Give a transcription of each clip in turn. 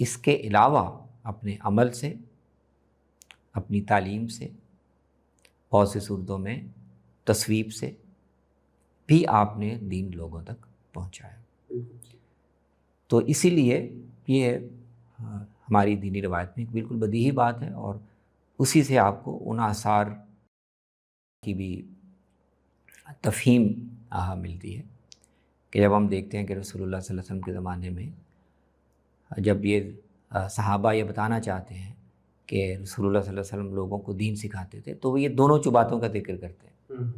اس کے علاوہ اپنے عمل سے، اپنی تعلیم سے، بہت سی صورتوں میں تصویب سے بھی آپ نے دین لوگوں تک پہنچایا۔ تو اسی لیے یہ ہماری دینی روایت میں ایک بالکل بدیہی بات ہے، اور اسی سے آپ کو ان آثار کی بھی تفہیم ملتی ہے کہ جب ہم دیکھتے ہیں کہ رسول اللہ صلی اللہ علیہ وسلم کے زمانے میں جب یہ صحابہ یہ بتانا چاہتے ہیں کہ رسول اللہ صلی اللہ علیہ وسلم لوگوں کو دین سکھاتے تھے، تو وہ یہ دونوں باتوں کا ذکر کرتے ہیں،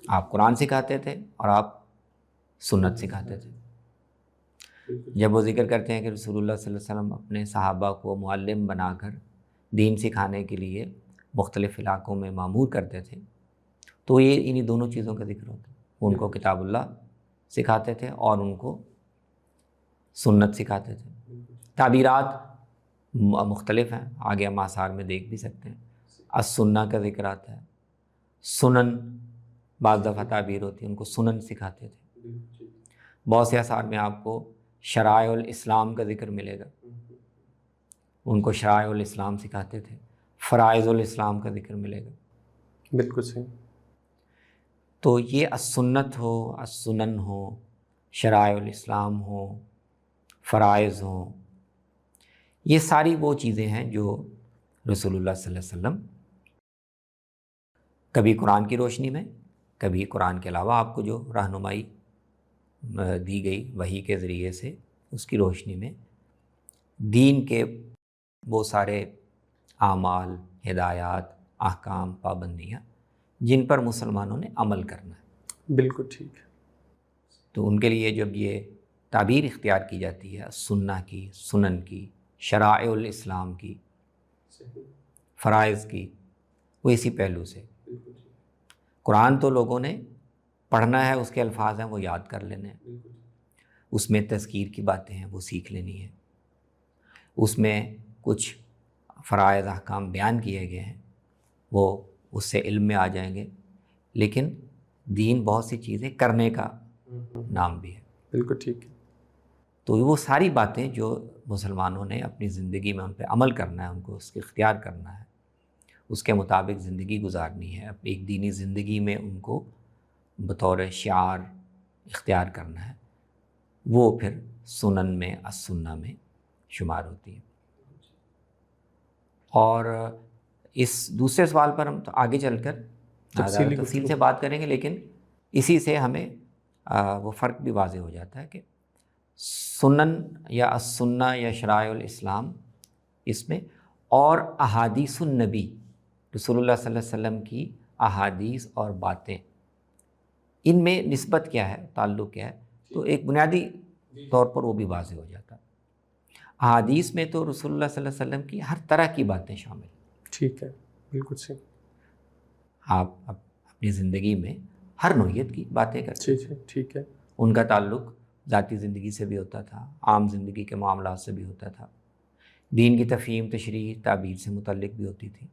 آپ قرآن سکھاتے تھے اور آپ سنت سکھاتے تھے۔ جب وہ ذکر کرتے ہیں کہ رسول اللہ صلی اللہ علیہ وسلم اپنے صحابہ کو معلم بنا کر دین سکھانے کے لیے مختلف علاقوں میں مامور کرتے تھے، تو یہ انہی دونوں چیزوں کا ذکر ہوتا ہے، ان کو کتاب اللہ سکھاتے تھے اور ان کو سنت سکھاتے تھے۔ تعبیرات مختلف ہیں، آگے ہم آثار میں دیکھ بھی سکتے ہیں، السنہ کا ذکر آتا ہے، سنن بعض دفعہ تعبیر ہوتی ہے، ان کو سنن سکھاتے تھے۔ بہت سے آثار میں آپ کو شرائع الاسلام کا ذکر ملے گا، ان کو شرائع الاسلام سکھاتے تھے۔ فرائض الاسلام کا ذکر ملے گا۔ بالکل صحیح۔ تو یہ السنت ہو، السنن ہو، شرائع الاسلام ہو، فرائض ہوں، یہ ساری وہ چیزیں ہیں جو رسول اللہ صلی اللہ علیہ وسلم کبھی قرآن کی روشنی میں، کبھی قرآن کے علاوہ آپ کو جو رہنمائی دی گئی وحی کے ذریعے سے، اس کی روشنی میں دین کے وہ سارے اعمال، ہدایات، احکام، پابندیاں جن پر مسلمانوں نے عمل کرنا ہے۔ بالکل ٹھیک ہے۔ تو ان کے لیے جب یہ تعبیر اختیار کی جاتی ہے سنہ کی، سنن کی، شرائع الاسلام کی، فرائض کی، وہ اسی پہلو سے۔ قرآن تو لوگوں نے پڑھنا ہے، اس کے الفاظ ہیں وہ یاد کر لینے ہیں، اس میں تذکیر کی باتیں ہیں وہ سیکھ لینی ہے، اس میں کچھ فرائض احکام بیان کیے گئے ہیں وہ اس سے علم میں آ جائیں گے، لیکن دین بہت سی چیزیں کرنے کا نام بھی ہے۔ بالکل ٹھیک ہے۔ تو وہ ساری باتیں جو مسلمانوں نے اپنی زندگی میں ان پہ عمل کرنا ہے، ان کو اس کے اختیار کرنا ہے، اس کے مطابق زندگی گزارنی ہے، ایک دینی زندگی میں ان کو بطور شعار اختیار کرنا ہے، وہ پھر سنن میں، السنہ میں شمار ہوتی ہے۔ اور اس دوسرے سوال پر ہم تو آگے چل کر تفصیل سے بات کریں گے، لیکن اسی سے ہمیں وہ فرق بھی واضح ہو جاتا ہے کہ سنن یا السنہ یا شرائع الاسلام، اس میں اور احادیث النبی، رسول اللہ صلی اللہ علیہ وسلم کی احادیث اور باتیں، ان میں نسبت کیا ہے، تعلق کیا ہے، تو ایک بنیادی طور پر وہ بھی واضح ہو جاتا ہے۔ احادیث میں تو رسول اللہ صلی اللہ علیہ وسلم کی ہر طرح کی باتیں شامل ہیں۔ ٹھیک ہے، بالکل صحیح۔ آپ اپنی زندگی میں ہر نوعیت کی باتیں کرتے ہیں، ٹھیک ہے۔ ان کا تعلق ذاتی زندگی سے بھی ہوتا تھا، عام زندگی کے معاملات سے بھی ہوتا تھا، دین کی تفہیم، تشریح، تعبیر سے متعلق بھی ہوتی تھی۔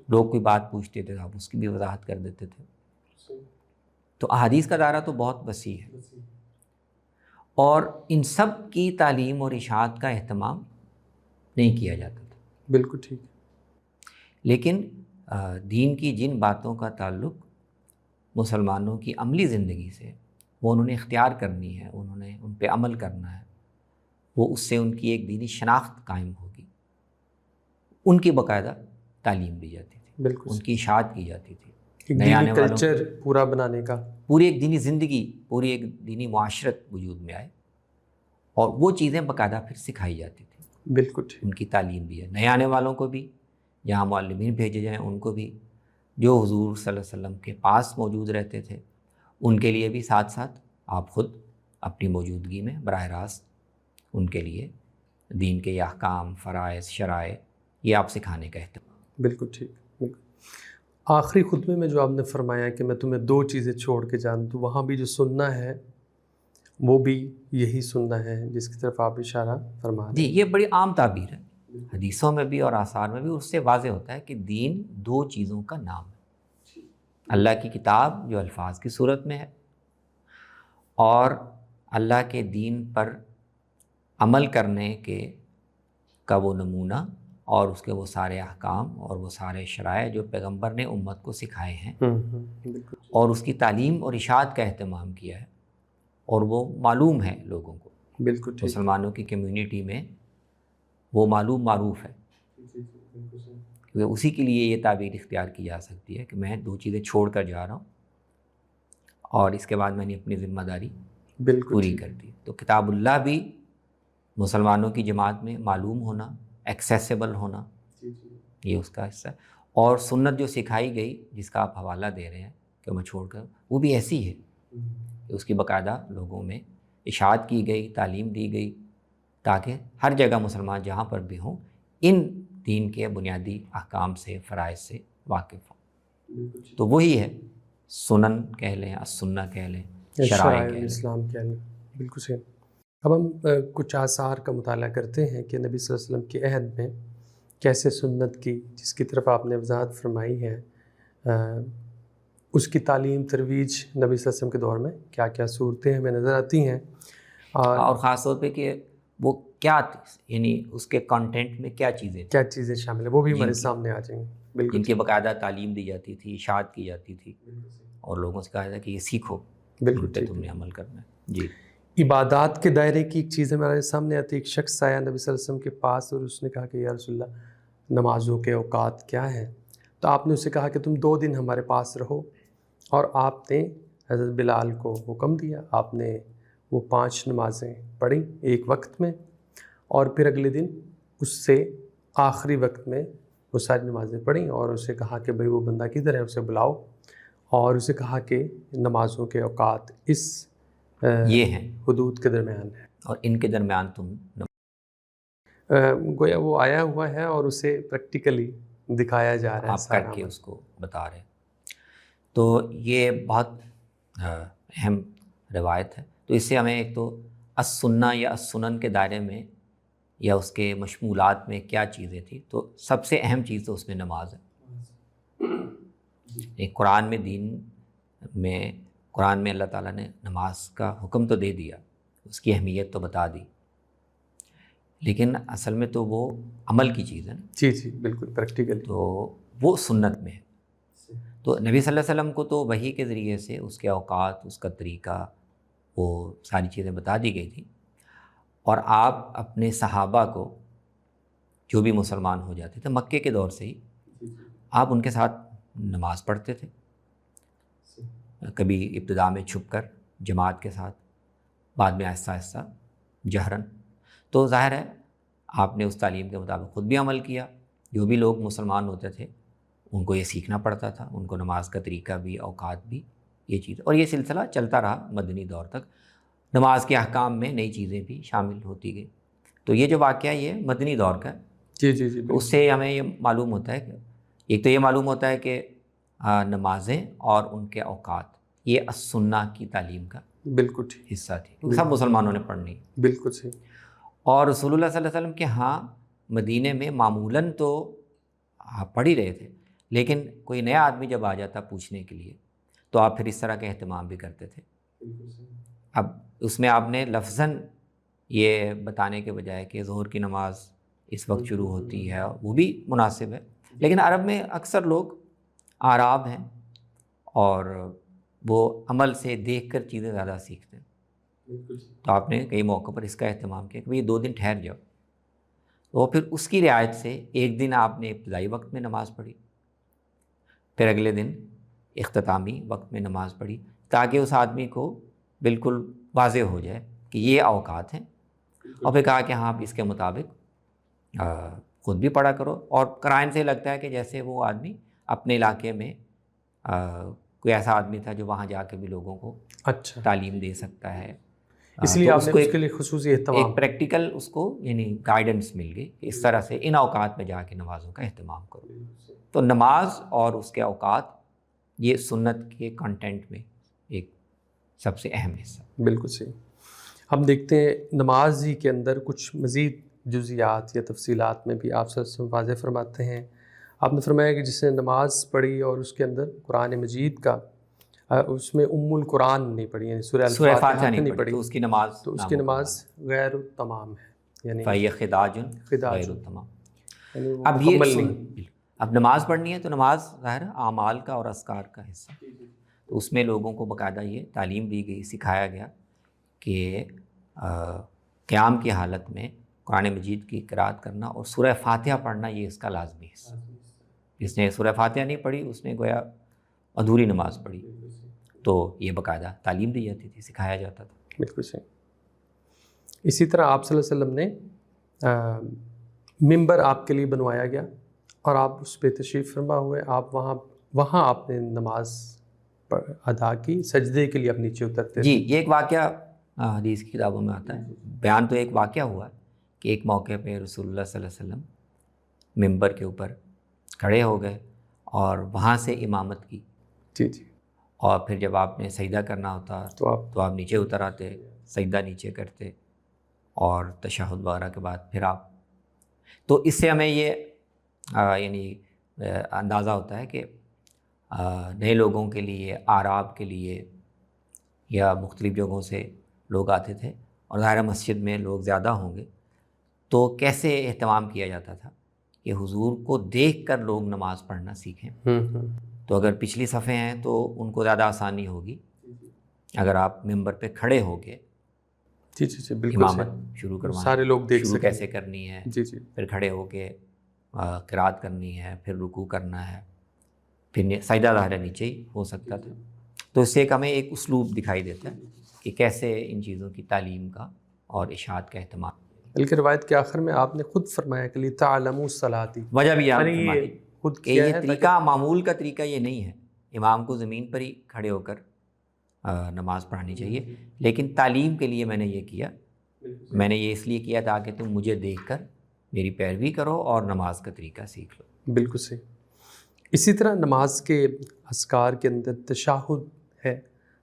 لوگ کوئی بات پوچھتے تھے، آپ اس کی بھی وضاحت کر دیتے تھے۔ تو احادیث کا دائرہ تو بہت وسیع ہے، اور ان سب کی تعلیم اور اشاعت کا اہتمام نہیں کیا جاتا تھا۔ بالکل ٹھیک ہے۔ لیکن دین کی جن باتوں کا تعلق مسلمانوں کی عملی زندگی سے، وہ انہوں نے اختیار کرنی ہے، انہوں نے ان پہ عمل کرنا ہے، وہ اس سے ان کی ایک دینی شناخت قائم ہوگی، ان کی باقاعدہ تعلیم دی جاتی تھی، بالکل ان کی اشاعت کی جاتی تھی، نئے آنے والوں کلچر پورا بنانے کا، پوری ایک دینی زندگی، پوری ایک دینی معاشرت وجود میں آئے، اور وہ چیزیں باقاعدہ پھر سکھائی جاتی تھی۔ بالکل ٹھیک۔ ان کی تعلیم بھی ہے، نئے آنے والوں کو بھی، جہاں معلمین بھیجے جائیں ان کو بھی، جو حضور صلی اللہ علیہ وسلم کے پاس موجود رہتے تھے ان کے لیے بھی، ساتھ ساتھ آپ خود اپنی موجودگی میں براہ راست ان کے لیے دین کے یہ احکام، فرائض، شرائع، یہ آپ سکھانے کا اہتمام۔ بالکل ٹھیک۔ بالکل آخری خطبے میں جو آپ نے فرمایا کہ میں تمہیں دو چیزیں چھوڑ کے جانوں، تو وہاں بھی جو سننا ہے وہ بھی یہی سننا ہے جس کی طرف آپ اشارہ فرما رہے ہیں۔ جی، یہ بڑی عام تعبیر ہے، حدیثوں میں بھی اور آثار میں بھی اس سے واضح ہوتا ہے کہ دین دو چیزوں کا نام ہے، اللہ کی کتاب جو الفاظ کی صورت میں ہے، اور اللہ کے دین پر عمل کرنے کے کا وہ نمونہ اور اس کے وہ سارے احکام اور وہ سارے شرائع جو پیغمبر نے امت کو سکھائے ہیں اور اس کی تعلیم اور اشاعت کا اہتمام کیا ہے، اور وہ معلوم ہے لوگوں کو، بالکل مسلمانوں کی کمیونٹی میں وہ معروف ہے، کیونکہ اسی کے لیے یہ تعبیر اختیار کی جا سکتی ہے کہ میں 2 چیزیں چھوڑ کر جا رہا ہوں اور اس کے بعد میں نے اپنی ذمہ داری پوری کر دی۔ تو کتاب اللہ بھی مسلمانوں کی جماعت میں معلوم ہونا، ایکسیسیبل ہونا، یہ اس کا حصہ ہے، اور سنت جو سکھائی گئی جس کا آپ حوالہ دے رہے ہیں کہ میں چھوڑ کر، وہ بھی ایسی ہے کہ اس کی باقاعدہ لوگوں میں اشاعت کی گئی، تعلیم دی گئی، تاکہ ہر جگہ مسلمان جہاں پر بھی ہوں ان دین کے بنیادی احکام سے، فرائض سے واقف ہوں۔ تو وہی ہے، سنن کہہ لیں، السنہ کہہ لیں، شرائع کہہ لیں، اسلام کہہ لیں، بالکل صحیح۔ اب ہم کچھ آثار کا مطالعہ کرتے ہیں کہ نبی صلی اللہ علیہ وسلم کے عہد میں کیسے سنت کی، جس کی طرف آپ نے وضاحت فرمائی ہے، اس کی تعلیم ترویج نبی صلی اللہ علیہ وسلم کے دور میں کیا کیا صورتیں ہمیں نظر آتی ہیں، اور خاص طور پہ کہ وہ کیا، یعنی اس کے کانٹینٹ میں کیا چیزیں شامل ہیں، وہ بھی ہمارے سامنے آ جائیں گے، بالکل، جن کی باقاعدہ تعلیم دی جاتی تھی، اشاعت کی جاتی تھی، اور لوگوں سے کہا جاتا کہ یہ سیکھو، بالکل تم نے عمل کرنا ہے۔ جی، عبادات کے دائرے کی ایک چیز ہمارے سامنے آتی ہے۔ ایک شخص آیا نبی صلی اللہ علیہ وسلم کے پاس اور اس نے کہا کہ یا رسول اللہ، نمازوں کے اوقات کیا ہیں؟ تو آپ نے اسے کہا کہ تم 2 دن ہمارے پاس رہو، اور آپ نے حضرت بلال کو حکم دیا، آپ نے وہ 5 نمازیں پڑھیں ایک وقت میں، اور پھر اگلے دن اس سے آخری وقت میں وہ ساری نمازیں پڑھیں، اور اسے کہا کہ بھئی وہ بندہ کدھر ہے، اسے بلاؤ، اور اسے کہا کہ نمازوں کے اوقات اس یہ ہیں، حدود کے درمیان ہے، اور ان کے درمیان تم گویا وہ آیا ہوا ہے اور اسے پریکٹیکلی دکھایا جا رہا ہے، آپ کر کے اس کو بتا رہے ہیں۔ تو یہ بہت اہم روایت ہے۔ تو اس سے ہمیں ایک تو السنہ یا السنن کے دائرے میں یا اس کے مشمولات میں کیا چیزیں تھیں، تو سب سے اہم چیز تو اس میں نماز ہے۔ ایک قرآن میں قرآن میں اللہ تعالیٰ نے نماز کا حکم تو دے دیا، اس کی اہمیت تو بتا دی، لیکن اصل میں تو وہ عمل کی چیز ہے نا۔ جی بالکل، پریکٹیکل، تو وہ سنت میں ہے۔ تو نبی صلی اللہ علیہ وسلم کو تو وحی کے ذریعے سے اس کے اوقات، اس کا طریقہ، وہ ساری چیزیں بتا دی گئی تھیں، اور آپ اپنے صحابہ کو جو بھی مسلمان ہو جاتے تھے مکے کے دور سے ہی، آپ ان کے ساتھ نماز پڑھتے تھے، کبھی ابتدا میں چھپ کر جماعت کے ساتھ، بعد میں آہستہ آہستہ جہرن۔ تو ظاہر ہے آپ نے اس تعلیم کے مطابق خود بھی عمل کیا، جو بھی لوگ مسلمان ہوتے تھے ان کو یہ سیکھنا پڑتا تھا، ان کو نماز کا طریقہ بھی، اوقات بھی، یہ چیز، اور یہ سلسلہ چلتا رہا مدنی دور تک۔ نماز کے احکام میں نئی چیزیں بھی شامل ہوتی گئی۔ تو یہ جو واقعہ یہ مدنی دور کا ہے، جی اس سے ہمیں یہ معلوم ہوتا ہے کہ ایک تو یہ معلوم ہوتا ہے کہ نمازیں اور ان کے اوقات یہ السنہ کی تعلیم کا بالکل حصہ تھی، کیونکہ سب مسلمانوں نے پڑھنی، بالکل صحیح۔ اور رسول اللہ صلی اللہ علیہ وسلم کے ہاں مدینے میں معمولاً تو پڑھ ہی رہے تھے، لیکن کوئی نیا آدمی جب آ جاتا پوچھنے کے لیے تو آپ پھر اس طرح کا اہتمام بھی کرتے تھے۔ اب اس میں آپ نے لفظاً یہ بتانے کے بجائے کہ ظہر کی نماز اس وقت شروع ہوتی ہے، وہ بھی مناسب ہے، لیکن عرب میں اکثر لوگ اعراب ہیں اور وہ عمل سے دیکھ کر چیزیں زیادہ سیکھتے ہیں، تو آپ نے کئی موقع پر اس کا اہتمام کیا کہ یہ 2 دن ٹھہر جاؤ، تو پھر اس کی رعایت سے ایک دن آپ نے ابتدائی وقت میں نماز پڑھی، پھر اگلے دن اختتامی وقت میں نماز پڑھی، تاکہ اس آدمی کو بالکل واضح ہو جائے کہ یہ اوقات ہیں، اور پھر کہا کہ ہاں آپ اس کے مطابق خود بھی پڑھا کرو، اور قرائن سے لگتا ہے کہ جیسے وہ آدمی اپنے علاقے میں کوئی ایسا آدمی تھا جو وہاں جا کے بھی لوگوں کو تعلیم دے سکتا ہے، اس لیے آپ نے اس کے لیے خصوصی اہتمام، ایک پریکٹیکل اس کو یعنی گائیڈنس مل گئی کہ اس طرح سے ان اوقات میں جا کے نمازوں کا اہتمام کرو۔ تو نماز اور اس کے اوقات یہ سنت کے کنٹینٹ میں ایک سب سے اہم حصہ۔ بالکل صحیح۔ ہم دیکھتے ہیں نماز ہی کے اندر کچھ مزید جزیات یا تفصیلات میں بھی آپ سے واضح فرماتے ہیں۔ آپ نے فرمایا کہ جس نے نماز پڑھی اور اس کے اندر قرآن مجید کا اس میں ام القرآن نہیں پڑھی، یعنی سورہ الفاتحہ نہیں پڑھی، تو اس کی نماز غیر تمام ہے۔ یعنی فَهِيَ خِدَاجٌ خداج، غَيْرُ تَمَامٍ. یعنی وہ اب یہ مکمل نہیں. اب نماز پڑھنی ہے تو نماز ظاہر ہے اعمال کا اور اذکار کا حصہ، تو اس میں لوگوں کو باقاعدہ یہ تعلیم دی گئی، سکھایا گیا کہ قیام کی حالت میں قرآن مجید کی قرأت کرنا اور سورہ فاتحہ پڑھنا یہ اس کا لازمی حصہ. جس نے سورہ فاتحہ نہیں پڑھی اس نے گویا ادھوری نماز پڑھی. تو یہ باقاعدہ تعلیم دی جاتی تھی، سکھایا جاتا تھا. بالکل صحیح. اسی طرح آپ صلی اللہ علیہ وسلم نے ممبر آپ کے لیے بنوایا گیا اور آپ اس پہ تشریف فرما ہوئے. آپ وہاں آپ نے نماز ادا کی، سجدے کے لیے آپ نیچے اترتے جی. یہ ایک واقعہ حدیث کی کتابوں میں آتا ہے. بیان تو ایک واقعہ ہوا کہ ایک موقع پہ رسول اللہ صلی اللہ علیہ وسلم ممبر کے اوپر کھڑے ہو گئے اور وہاں سے امامت کی. جی جی. اور پھر جب آپ نے سجدہ کرنا ہوتا تو آپ نیچے اتر آتے، سجدہ نیچے کرتے اور تشہد وغیرہ کے بعد پھر آپ. تو اس سے ہمیں یہ یعنی اندازہ ہوتا ہے کہ نئے لوگوں کے لیے، اعراب کے لیے یا مختلف جگہوں سے لوگ آتے تھے اور ظاہر مسجد میں لوگ زیادہ ہوں گے تو کیسے اہتمام کیا جاتا تھا کہ حضور کو دیکھ کر لوگ نماز پڑھنا سیکھیں. تو اگر پچھلی صفیں ہیں تو ان کو زیادہ آسانی ہوگی اگر آپ ممبر پہ کھڑے ہو کے جی جی جی بالکل امامت شروع کروائیں. سارے لوگ دیکھ شروع سکیں کیسے کرنی ہے، جی جی پھر کھڑے ہو کے قرات کرنی ہے، پھر رکوع کرنا ہے، پھر سجدہ ظاہر نیچے ہی ہو سکتا تھا. تو اس سے ایک ہمیں ایک اسلوب دکھائی دیتا ہے کہ کیسے ان چیزوں کی تعلیم کا اور اشاعت کا اہتمام. بلکہ روایت کے آخر میں آپ نے خود فرمایا کہ لِتَعْلَمُوا الصَّلَاةِ، وجہ بھی آپ یعنی فرمائی یہ خود کہ یہ طریقہ معمول کا طریقہ یہ نہیں ہے. امام کو زمین پر ہی کھڑے ہو کر نماز پڑھانی چاہیے، لیکن تعلیم کے لیے میں نے یہ کیا. میں نے یہ اس لیے کیا تاکہ تم مجھے دیکھ کر میری پیروی کرو اور نماز کا طریقہ سیکھ لو. بالکل صحیح. اسی طرح نماز کے اذکار کے اندر تشہد ہے،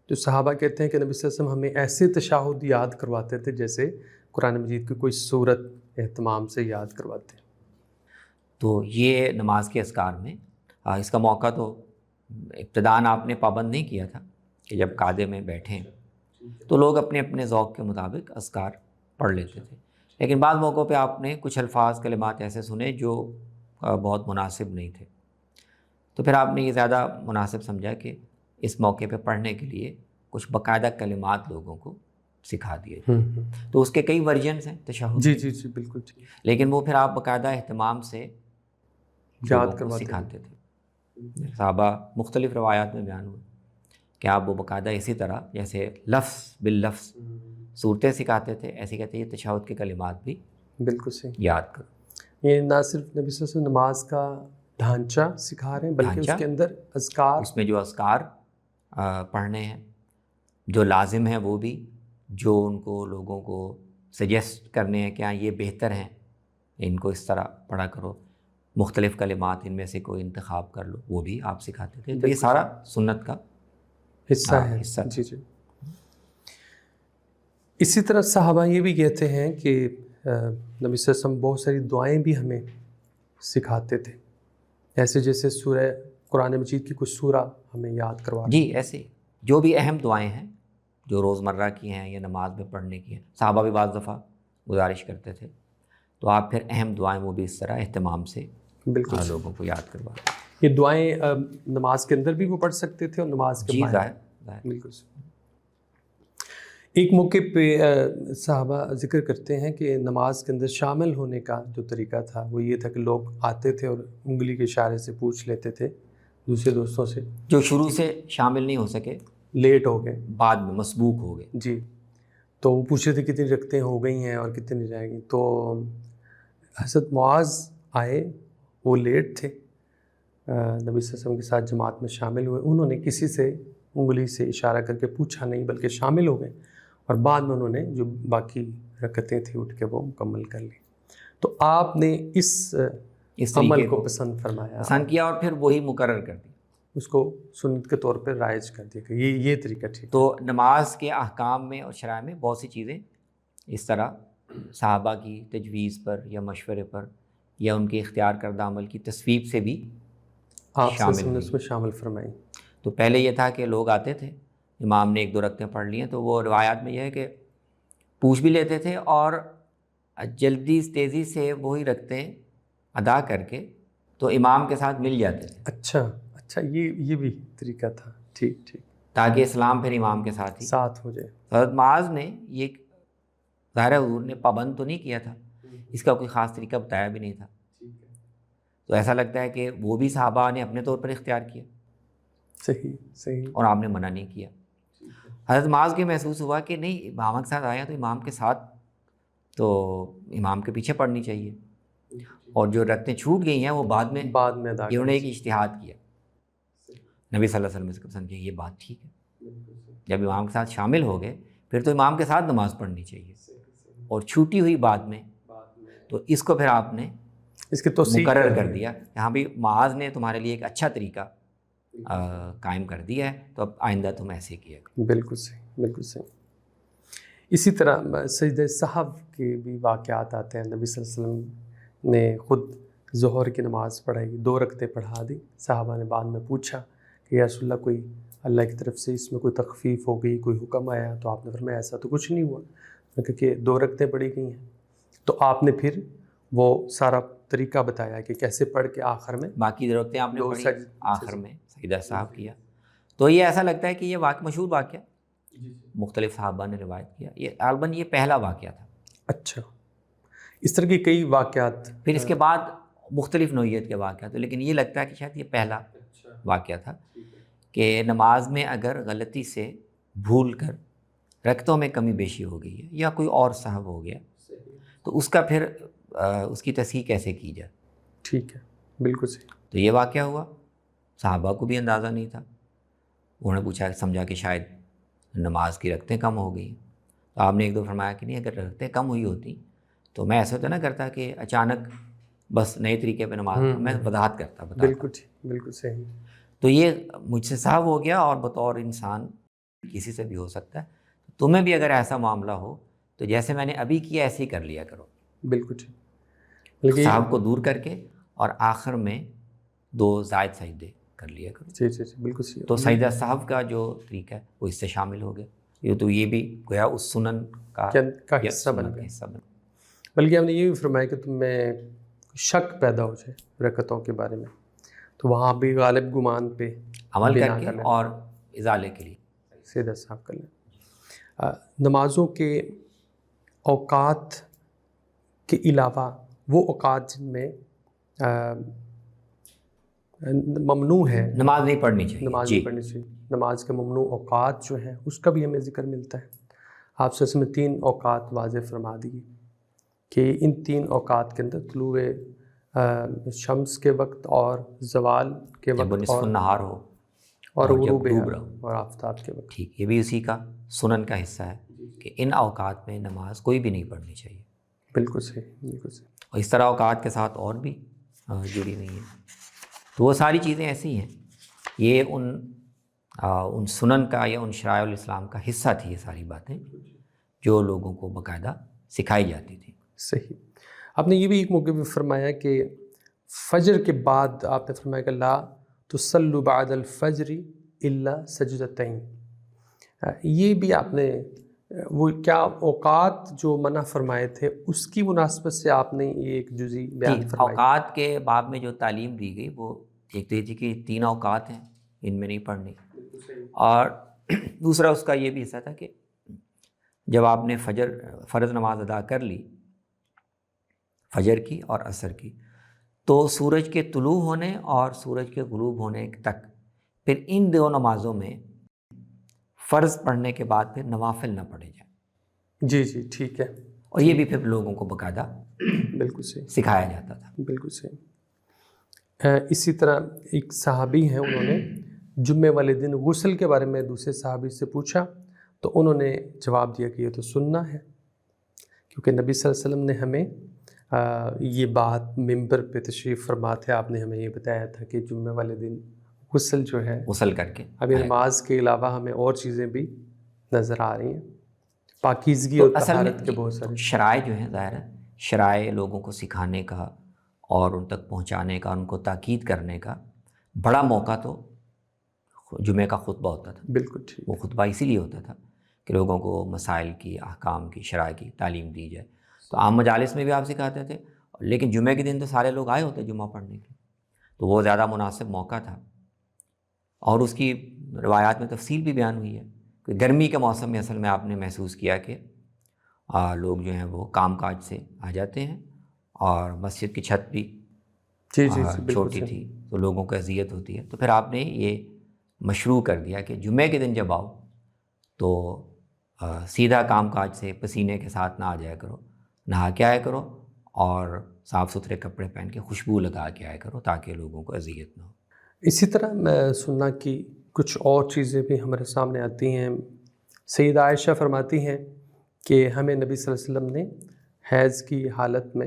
جو صحابہ کہتے ہیں کہ نبی صلی اللہ علیہ وسلم ہمیں ایسے تشہد یاد کرواتے تھے جیسے قرآن مجید کی کوئی سورت اہتمام سے یاد کرواتے ہیں. تو یہ نماز کے اذکار میں اس کا موقع تو ابتداءً آپ نے پابند نہیں کیا تھا کہ جب قعدے میں بیٹھیں تو لوگ اپنے اپنے ذوق کے مطابق اذکار پڑھ لیتے تھے، لیکن بعض موقعوں پہ آپ نے کچھ الفاظ کلمات ایسے سنے جو بہت مناسب نہیں تھے. تو پھر آپ نے یہ زیادہ مناسب سمجھا کہ اس موقع پہ پڑھنے کے لیے کچھ باقاعدہ کلمات لوگوں کو سکھا دیے. تو اس کے کئی ورژنس ہیں تشہد. جی جی جی بالکل ٹھیک. لیکن وہ پھر آپ باقاعدہ اہتمام سے یاد کرواتے سکھاتے تھے. صحابہ مختلف روایات میں بیان ہوئے کہ آپ وہ باقاعدہ اسی طرح جیسے لفظ باللفظ صورتیں سکھاتے تھے، ایسے کہتے ہیں یہ تشہد کے کلمات بھی بالکل صحیح یاد کرو. یہ نہ صرف نبی صلی اللہ علیہ وسلم نماز کا ڈھانچہ سکھا رہے ہیں بلکہ اس کے اندر اذکار، اس میں جو اذکار پڑھنے ہیں جو لازم ہیں وہ بھی، جو ان کو لوگوں کو سجیسٹ کرنے ہیں کہ ہاں یہ بہتر ہیں ان کو اس طرح پڑھا کرو، مختلف کلمات ان میں سے کوئی انتخاب کر لو، وہ بھی آپ سکھاتے تھے. تو یہ سارا سنت کا حصہ ہے. جی جی. اسی طرح صحابہ یہ بھی کہتے ہیں کہ نبی صلی اللہ علیہ وسلم بہت ساری دعائیں بھی ہمیں سکھاتے تھے، ایسے جیسے سورہ قرآن مجید کی کچھ سورہ ہمیں یاد کروا. جی ایسے جو بھی اہم دعائیں ہیں جو روزمرہ کی ہیں یا نماز میں پڑھنے کی ہیں، صحابہ بھی بعض دفعہ گزارش کرتے تھے تو آپ پھر اہم دعائیں وہ بھی اس طرح اہتمام سے بالکل لوگوں کو یاد کروا. یہ دعائیں نماز کے اندر بھی وہ پڑھ سکتے تھے اور نماز کے باہر. بالکل. ایک موقع پہ صحابہ ذکر کرتے ہیں کہ نماز کے اندر شامل ہونے کا جو طریقہ تھا وہ یہ تھا کہ لوگ آتے تھے اور انگلی کے اشارے سے پوچھ لیتے تھے دوسرے دوستوں سے جو شروع سے شامل نہیں ہو سکے، لیٹ ہو گئے، بعد میں مسبوق ہو گئے. جی. تو وہ پوچھ رہے تھے کتنی رکعتیں ہو گئی ہیں اور کتنی رہ گئی. تو حضرت معاذ آئے، وہ لیٹ تھے، نبی صلی اللہ علیہ وسلم کے ساتھ جماعت میں شامل ہوئے. انہوں نے کسی سے انگلی سے اشارہ کر کے پوچھا نہیں بلکہ شامل ہو گئے اور بعد میں انہوں نے جو باقی رکعتیں تھیں اٹھ کے وہ مکمل کر لی. تو آپ نے اس عمل کو پسند فرمایا، پسند کیا اور پھر وہی مقرر کر دیا، اس کو سنت کے طور پہ رائج کر دیا کہ یہ طریقہ ٹھیک. تو نماز کے احکام میں اور شرائع میں بہت سی چیزیں اس طرح صحابہ کی تجویز پر یا مشورے پر یا ان کے اختیار کردہ عمل کی تصویب سے بھی آپ نے اس میں شامل فرمائی. تو پہلے یہ تھا کہ لوگ آتے تھے، امام نے 1-2 رکعتیں پڑھ لی ہیں تو وہ روایات میں یہ ہے کہ پوچھ بھی لیتے تھے اور جلدی تیزی سے وہی رکھتے ادا کر کے تو امام کے ساتھ مل جاتے تھے. اچھا یہ بھی طریقہ تھا. ٹھیک تاکہ اسلام پھر امام کے ساتھ ہی ساتھ ہو جائے. حضرت معاذ نے یہ ظاہر حضور نے پابند تو نہیں کیا تھا, اس کا کوئی خاص طریقہ بتایا بھی نہیں تھا, تو ایسا لگتا ہے کہ وہ بھی صحابہ نے اپنے طور پر اختیار کیا. صحیح. اور آپ نے منع نہیں کیا. حضرت معاذ کے محسوس ہوا کہ نہیں, امام کے ساتھ آیا تو امام کے ساتھ, تو امام کے پیچھے پڑھنی چاہیے, اور جو رکعتیں چھوٹ گئی ہیں وہ بعد میں ادا انہوں نے ایک اجتہاد کیا. نبی صلی اللہ علیہ وسلم نے سمجھا یہ بات ٹھیک ہے, جب امام کے ساتھ شامل ہو گئے پھر تو امام کے ساتھ نماز پڑھنی چاہیے, اور چھوٹی ہوئی بعد میں تو اس کو پھر آپ نے اس کی توثیق مقرر کر دیا. یہاں بھی معاذ نے تمہارے لیے ایک اچھا طریقہ قائم کر دیا ہے, تو اب آئندہ تم ایسے کیا کرو. بالکل صحیح. اسی طرح سجدہ سہو کے بھی واقعات آتے ہیں. نبی صلی اللہ علیہ وسلم نے خود ظہر کی نماز پڑھائی, 2 رکعتیں پڑھا دی. صحابہ نے بعد میں پوچھا کہ یا رسول اللہ کوئی اللہ کی طرف سے اس میں کوئی تخفیف ہو گئی, کوئی حکم آیا؟ تو آپ نے فرمایا ایسا تو کچھ نہیں ہوا, کیونکہ 2 رکعتیں پڑھی گئی ہیں. تو آپ نے پھر وہ سارا طریقہ بتایا کہ کیسے پڑھ کے آخر میں باقی ضرورتیں آپ نے پڑھی, آخر میں سجدہ سہو کیا. تو یہ ایسا لگتا ہے کہ یہ مشہور واقعہ مختلف صحابہ نے روایت کیا. یہ غالباً یہ پہلا واقعہ تھا. اچھا, اس طرح کے کئی واقعات پھر اس کے بعد مختلف نوعیت کے واقعات, لیکن یہ لگتا ہے کہ شاید یہ پہلا واقعہ تھا کہ نماز میں اگر غلطی سے بھول کر رکعتوں میں کمی بیشی ہو گئی ہے یا کوئی اور سہو ہو گیا, تو اس کا پھر اس کی تصحیح کیسے کی جائے. ٹھیک ہے, بالکل صحیح. تو یہ واقعہ ہوا, صحابہ کو بھی اندازہ نہیں تھا. انہوں نے پوچھا, سمجھا کہ شاید نماز کی رکعتیں کم ہو گئی. تو آپ نے ایک دو فرمایا کہ نہیں, اگر رکعتیں کم ہوئی ہوتی تو میں ایسا تو نہ کرتا کہ اچانک بس نئے طریقے پہ نماز میں وضاحت کرتا. بالکل صحیح. تو یہ مجھ سے صاحب ہو گیا, اور بطور انسان کسی سے بھی ہو سکتا ہے. تمہیں بھی اگر ایسا معاملہ ہو تو جیسے میں نے ابھی کیا ایسے ہی کر لیا کرو. بالکل ٹھیک. صاحب کو دور کر کے اور آخر میں 2 زائد سجدے کر لیا کرو. جی بالکل صحیح. تو سجدہ صاحب کا جو طریقہ ہے وہ اس سے شامل ہو گیا. یہ بھی گویا اس سنن کا حصہ بن گیا. بلکہ ہم نے یہ بھی فرمایا کہ تم میں شک پیدا ہو جائے رکعتوں کے بارے میں, تو وہاں بھی غالب گمان پہ عمل کر کے اور ازالے کے لیے سجدہ صاحب کر لیں. نمازوں کے اوقات کے علاوہ وہ اوقات جن میں ممنوع ہے نماز نہیں پڑھنی چاہیے. نماز کے ممنوع اوقات جو ہیں اس کا بھی ہمیں ذکر ملتا ہے. آپ سے اس میں 3 اوقات واضح فرما دیے کہ ان 3 اوقات کے اندر طلوع شمس کے وقت اور زوال کے وقت نصف النہار ہو اور غروب اور آفتاب کے وقت. ٹھیک, یہ بھی اسی کا سنن کا حصہ ہے کہ ان اوقات میں نماز کوئی بھی نہیں پڑھنی چاہیے. بالکل صحیح. اور اس طرح اوقات کے ساتھ اور بھی جڑی ہوئی ہیں. تو وہ ساری چیزیں ایسی ہیں, یہ ان سنن کا یا ان شرائع الاسلام کا حصہ تھی. یہ ساری باتیں جو لوگوں کو باقاعدہ سکھائی جاتی تھی. صحیح. آپ نے یہ بھی ایک موقع پہ فرمایا کہ فجر کے بعد آپ نے فرمایا کہ لا تصلوا بعد الفجر الا سجدتین. یہ بھی آپ نے وہ کیا اوقات جو منع فرمائے تھے اس کی مناسبت سے آپ نے یہ ایک جزئی بیان فرمائی. اوقات کے باب میں جو تعلیم دی گئی وہ ایک تو یہ کہ 3 اوقات ہیں, ان میں نہیں پڑھنی, اور دوسرا اس کا یہ بھی حصہ تھا کہ جب آپ نے فرض نماز ادا کر لی, فجر کی اور عصر کی, تو سورج کے طلوع ہونے اور سورج کے غروب ہونے تک پھر ان 2 نمازوں میں فرض پڑھنے کے بعد پھر نوافل نہ پڑھے جائیں. جی ٹھیک ہے. اور یہ بھی پھر لوگوں کو باقاعدہ بالکل صحیح سکھایا جاتا تھا. بالکل صحیح. اسی طرح ایک صحابی ہیں, انہوں نے جمعے والے دن غسل کے بارے میں دوسرے صحابی سے پوچھا, تو انہوں نے جواب دیا کہ یہ تو سننا ہے, کیونکہ نبی صلی اللہ علیہ وسلم نے ہمیں یہ بات ممبر پہ تشریف فرما تھے, آپ نے ہمیں یہ بتایا تھا کہ جمعے والے دن غسل جو ہے غسل کر کے, ابھی نماز کے علاوہ ہمیں اور چیزیں بھی نظر آ رہی ہیں, پاکیزگی اور طہارت کے بہت سارے شرائع جو ہیں. ظاہر ہے شرائع لوگوں کو سکھانے کا اور ان تک پہنچانے کا, ان کو تاکید کرنے کا بڑا موقع تو جمعہ کا خطبہ ہوتا تھا. بالکل ٹھیک. وہ خطبہ اسی لیے ہوتا تھا کہ لوگوں کو مسائل کی, احکام کی, شرائع کی تعلیم دی جائے. تو عام مجالس میں بھی آپ سکھاتے تھے، لیکن جمعے کے دن تو سارے لوگ آئے ہوتے جمعہ پڑھنے کے لیے، تو وہ زیادہ مناسب موقع تھا۔ اور اس کی روایات میں تفصیل بھی بیان ہوئی ہے کہ گرمی کے موسم میں اصل میں آپ نے محسوس کیا کہ لوگ جو ہیں وہ کام کاج سے آ جاتے ہیں، اور مسجد کی چھت بھی جی جی جی بالکل چھوٹی تھی تو لوگوں کو اذیت ہوتی ہے، تو پھر آپ نے یہ مشروع کر دیا کہ جمعے کے دن جب آؤ تو سیدھا کام کاج سے پسینے کے ساتھ نہ آ جایا کرو، نہا کے آیا کرو اور صاف ستھرے کپڑے پہن کے خوشبو لگا کے آیا کرو تاکہ لوگوں کو اذیت نہ ہو۔ اسی طرح میں سننا کی کچھ اور چیزیں بھی ہمارے سامنے آتی ہیں۔ سیدہ عائشہ فرماتی ہیں کہ ہمیں نبی صلی اللہ علیہ وسلم نے حیض کی حالت میں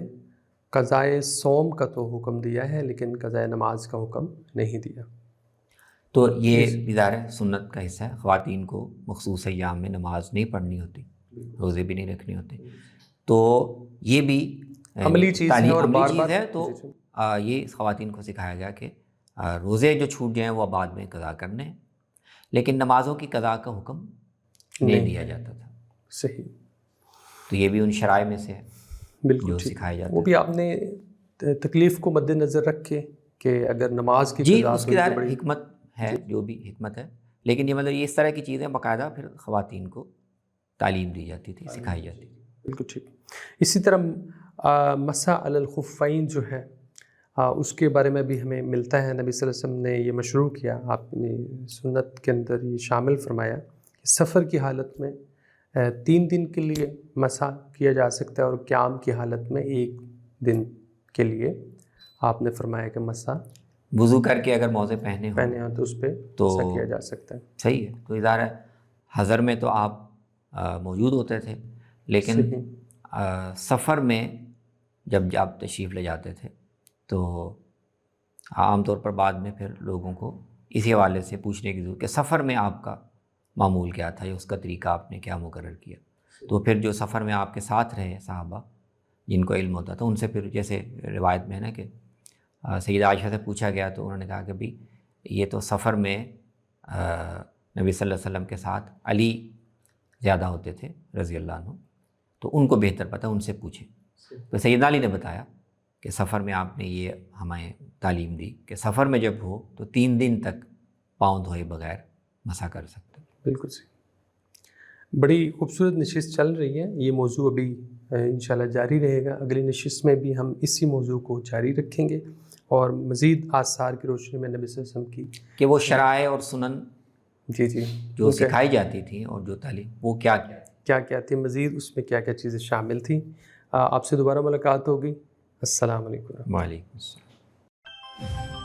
قضائے صوم کا تو حکم دیا ہے لیکن قضائے نماز کا حکم نہیں دیا۔ تو یہ ظاہر ہے سنت کا حصہ ہے، خواتین کو مخصوص ایام میں نماز نہیں پڑھنی ہوتی، روزے بھی نہیں رکھنے ہوتے، تو یہ بھی عملی چیز ہے اور عملی بار چیز بار ہے۔ تو یہ خواتین کو سکھایا گیا کہ روزے جو چھوٹ جائیں وہ بعد میں قضا کرنے ہیں، لیکن نمازوں کی قضا کا حکم نہیں دیا جاتا تھا۔ صحیح، تو یہ بھی ان شرائع میں سے ہے بالکل جو ٹھیک۔ سکھایا جاتا وہ ہے۔ بھی آپ نے تکلیف کو مد نظر رکھ کے کہ اگر نماز کی جی قضا اس کی ظاہر حکمت ہے، جو بھی حکمت ہے، لیکن یہ مطلب یہ اس طرح کی چیزیں باقاعدہ پھر خواتین کو تعلیم دی جاتی تھی، سکھائی جاتی تھی۔ بالکل ٹھیک۔ اسی طرح مسح علی الخفین جو ہے اس کے بارے میں بھی ہمیں ملتا ہے، نبی صلی اللہ علیہ وسلم نے یہ مشروع کیا، آپ نے سنت کے اندر یہ شامل فرمایا کہ سفر کی حالت میں 3 دن کے لیے مسح کیا جا سکتا ہے، اور قیام کی حالت میں 1 دن کے لیے آپ نے فرمایا کہ مسح وضو کر کے اگر موزے پہنے ہوں تو اس پہ مسح کیا جا سکتا ہے۔ صحیح ہے۔ تو ادارہ حضر میں تو آپ موجود ہوتے تھے، لیکن سفر میں جب آپ تشریف لے جاتے تھے تو عام طور پر بعد میں پھر لوگوں کو اسی حوالے سے پوچھنے کی ضرورت کہ سفر میں آپ کا معمول کیا تھا یا اس کا طریقہ آپ نے کیا مقرر کیا، تو پھر جو سفر میں آپ کے ساتھ رہے صحابہ جن کو علم ہوتا تھا ان سے پھر جیسے روایت میں ہے نا کہ سیدہ عائشہ سے پوچھا گیا تو انہوں نے کہا کہ بھی یہ تو سفر میں نبی صلی اللہ علیہ وسلم کے ساتھ علی زیادہ ہوتے تھے رضی اللہ عنہ، تو ان کو بہتر پتہ، ان سے پوچھیں۔ تو سیدنا علی نے بتایا کہ سفر میں آپ نے یہ ہمیں تعلیم دی کہ سفر میں جب ہو تو 3 دن تک پاؤں دھوئے بغیر مسح کر سکتے۔ بالکل صحیح۔ بڑی خوبصورت نشست چل رہی ہے، یہ موضوع ابھی انشاءاللہ جاری رہے گا، اگلی نشست میں بھی ہم اسی موضوع کو جاری رکھیں گے اور مزید آثار کی روشنی میں نبی صلی اللہ علیہ وسلم کی کہ وہ شرائع اور سنن جی جو سکھائی جاتی تھیں اور جو تعلیم وہ کیا تھی، مزید اس میں کیا کیا چیزیں شامل تھیں۔ آپ سے دوبارہ ملاقات ہوگی۔ السلام علیکم۔ وعلیکم السلام۔